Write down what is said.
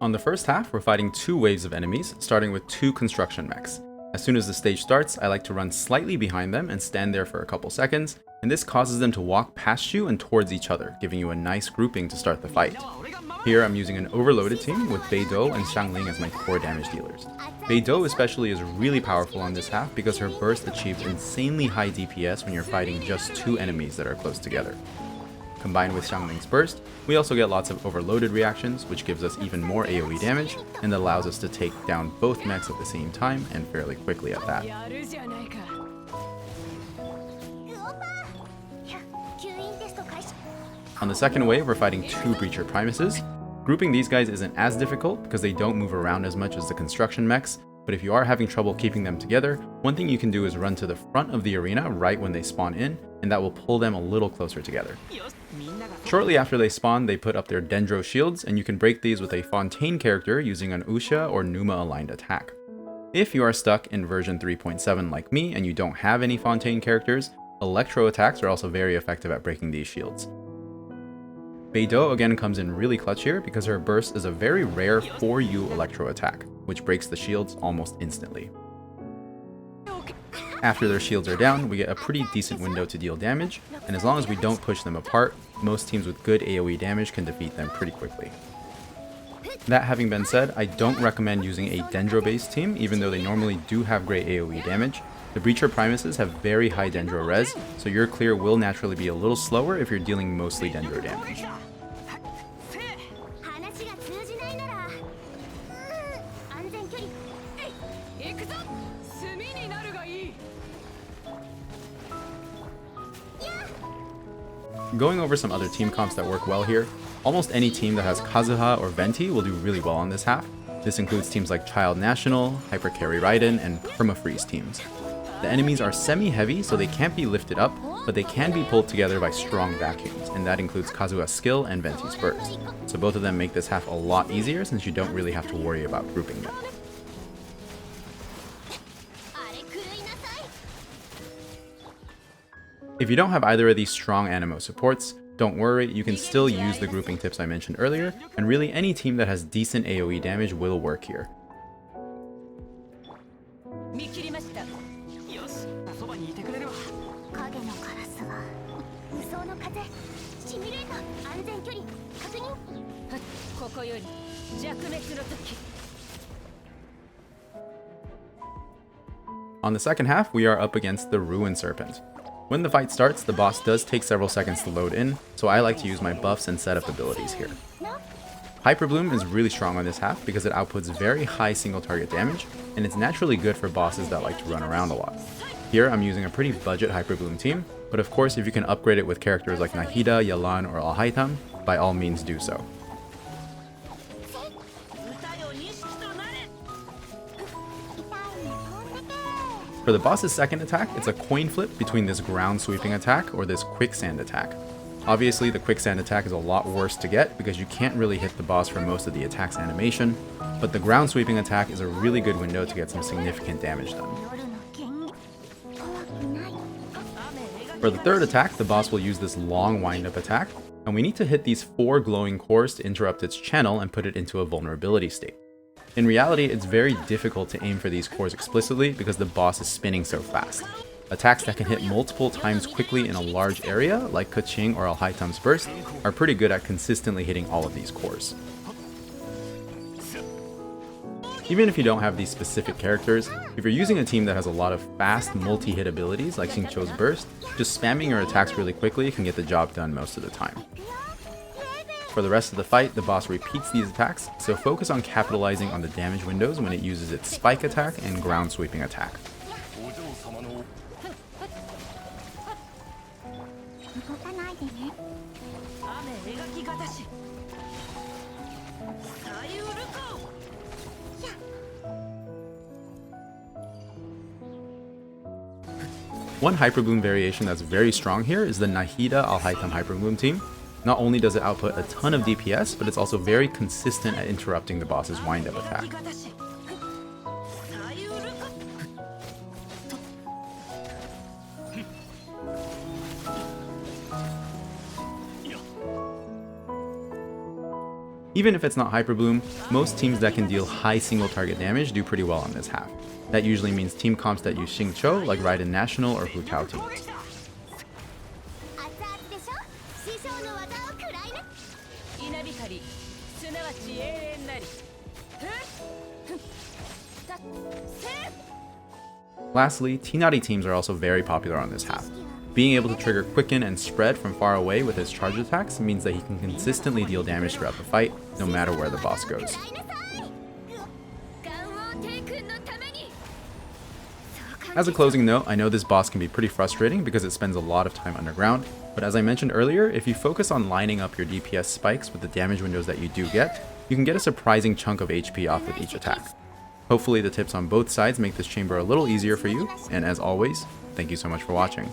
On the first half, we're fighting two waves of enemies, starting with two construction mechs. As soon as the stage starts, I like to run slightly behind them and stand there for a couple seconds, and this causes them to walk past you and towards each other, giving you a nice grouping to start the fight. Here I'm using an overloaded team with Beidou and Xiangling as my core damage dealers. Beidou especially is really powerful on this half because her burst achieves insanely high DPS when you're fighting just two enemies that are close together. Combined with Xiangling's burst, we also get lots of overloaded reactions, which gives us even more AoE damage, and that allows us to take down both mechs at the same time and fairly quickly at that. On the second wave, we're fighting two Breacher Primuses. Grouping these guys isn't as difficult because they don't move around as much as the construction mechs, but if you are having trouble keeping them together, one thing you can do is run to the front of the arena right when they spawn in, and that will pull them a little closer together. Shortly after they spawn, they put up their Dendro shields, and you can break these with a Fontaine character using an Uxia or Numa aligned attack. If you are stuck in version 3.7 like me and you don't have any Fontaine characters, Electro attacks are also very effective at breaking these shields. Beidou again comes in really clutch here because her burst is a very rare 4U Electro attack, which breaks the shields almost instantly. After their shields are down, we get a pretty decent window to deal damage, and as long as we don't push them apart, most teams with good AoE damage can defeat them pretty quickly. That having been said, I don't recommend using a Dendro-based team, even though they normally do have great AoE damage. The Breacher Primuses have very high Dendro res, so your clear will naturally be a little slower if you're dealing mostly Dendro damage. Going over some other team comps that work well here, almost any team that has Kazuha or Venti will do really well on this half. This includes teams like Child National, Hyper Carry Raiden, and Permafreeze teams. The enemies are semi-heavy, so they can't be lifted up, but they can be pulled together by strong vacuums, and that includes Kazuha's skill and Venti's burst. So both of them make this half a lot easier since you don't really have to worry about grouping them. If you don't have either of these strong Anemo supports, don't worry, you can still use the grouping tips I mentioned earlier, and really any team that has decent AoE damage will work here. On the second half, we are up against the Ruin Serpent. When the fight starts, the boss does take several seconds to load in, so I like to use my buffs and setup abilities here. Hyper Bloom is really strong on this half because it outputs very high single target damage, and it's naturally good for bosses that like to run around a lot. Here I'm using a pretty budget Hyper Bloom team, but of course if you can upgrade it with characters like Nahida, Yalan, or Alhaitam, by all means do so. For the boss's second attack, it's a coin flip between this ground sweeping attack or this quicksand attack. Obviously, the quicksand attack is a lot worse to get because you can't really hit the boss for most of the attack's animation, but the ground sweeping attack is a really good window to get some significant damage done. For the third attack, the boss will use this long wind-up attack, and we need to hit these 4 glowing cores to interrupt its channel and put it into a vulnerability state. In reality, it's very difficult to aim for these cores explicitly because the boss is spinning so fast. Attacks that can hit multiple times quickly in a large area, like Keqing or Alhaitam's burst, are pretty good at consistently hitting all of these cores. Even if you don't have these specific characters, if you're using a team that has a lot of fast multi-hit abilities like Xingqiu's burst, just spamming your attacks really quickly can get the job done most of the time. For the rest of the fight, the boss repeats these attacks, so focus on capitalizing on the damage windows when it uses its spike attack and ground sweeping attack. One Hyper Bloom variation that's very strong here is the Nahida Alhaitam Hyper Bloom team. Not only does it output a ton of DPS, but it's also very consistent at interrupting the boss's wind-up attack. Even if it's not Hyper Bloom, most teams that can deal high single target damage do pretty well on this half. That usually means team comps that use Xingqiu like Raiden National or Hu Tao teams. Lastly, Tinari teams are also very popular on this half. Being able to trigger Quicken and Spread from far away with his charge attacks means that he can consistently deal damage throughout the fight, no matter where the boss goes. As a closing note, I know this boss can be pretty frustrating because it spends a lot of time underground, but as I mentioned earlier, if you focus on lining up your DPS spikes with the damage windows that you do get, you can get a surprising chunk of HP off with each attack. Hopefully the tips on both sides make this chamber a little easier for you, and as always, thank you so much for watching.